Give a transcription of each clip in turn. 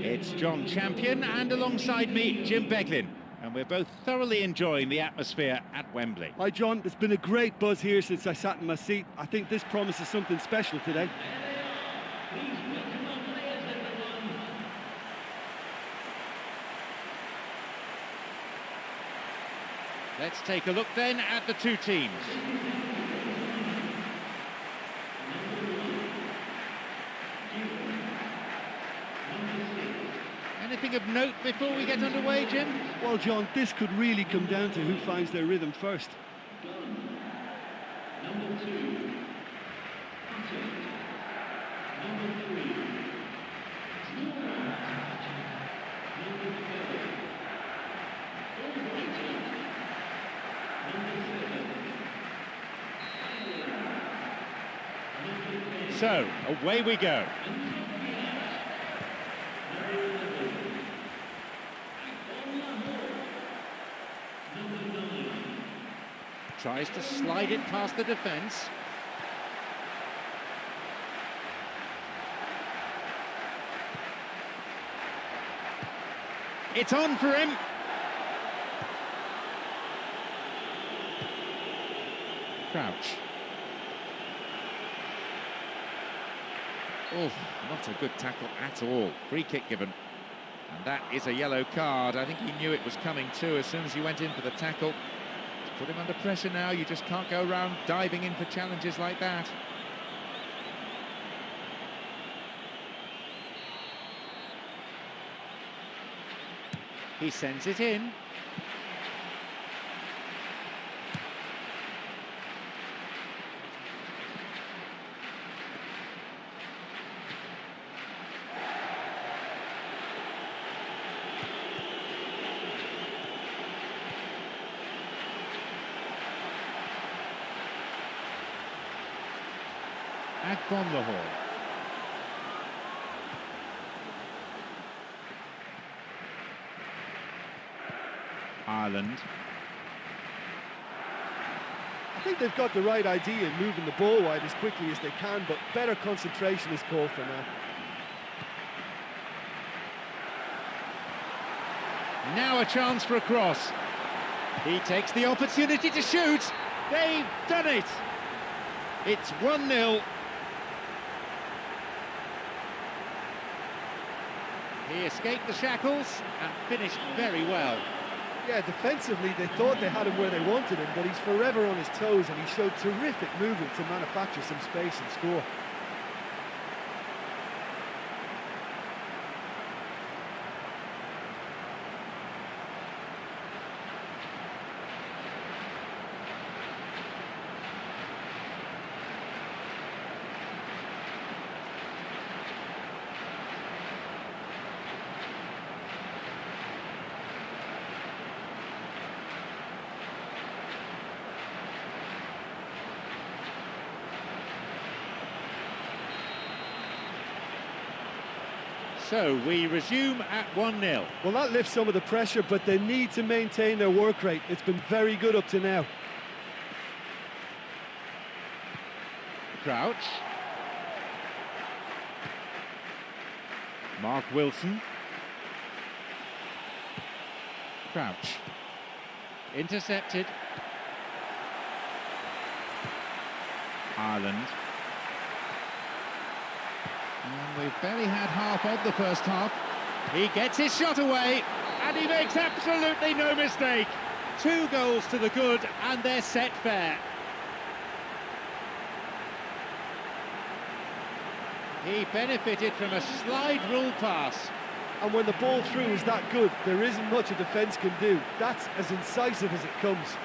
It's John Champion, and alongside me, Jim Beglin. And we're both thoroughly enjoying the atmosphere at Wembley. Hi John, there's been a great buzz here since I sat in my seat. I think this promises something special today. Let's take a look then at the two teams. Anything of note before we get underway, Jim? Well, John, this could really come down to who finds their rhythm first. So, away we go. Tries to slide it past the defence. It's on for him. Crouch. Oh, not a good tackle at all. Free kick given. And that is a yellow card. I think he knew it was coming too as soon as he went in for the tackle. Put him under pressure now. You just can't go around diving in for challenges like that. He sends it in. Agbonlahor. Ireland. I think they've got the right idea in moving the ball wide as quickly as they can, but better concentration is called for now. Now a chance for a cross. He takes the opportunity to shoot. They've done it. It's 1-0. He escaped the shackles and finished very well. Yeah, defensively they thought they had him where they wanted him, but he's forever on his toes and he showed terrific movement to manufacture some space and score. So we resume at 1-0. Well, that lifts some of the pressure, but they need to maintain their work rate. It's been very good up to now. Crouch. Mark Wilson. Crouch. Intercepted. Ireland. And we've barely had half of the first half. He gets his shot away, and he makes absolutely no mistake. 2 goals to the good, and they're set fair. He benefited from a slide rule pass. And when the ball through is that good, there isn't much a defence can do. That's as incisive as it comes.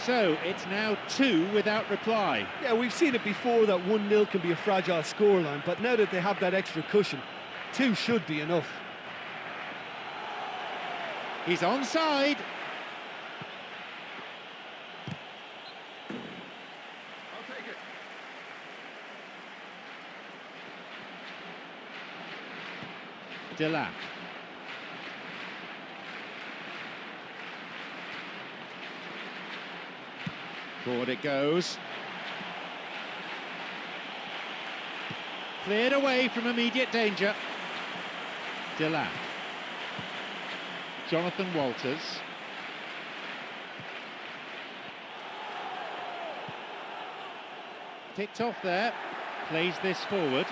So it's now 2 without reply. Yeah, we've seen it before that 1-0 can be a fragile scoreline, but now that they have that extra cushion, 2 should be enough. He's onside. I'll take it. Delap. Forward it goes. Cleared away from immediate danger. Delap. Jonathan Walters. Picked off there. Plays this forward.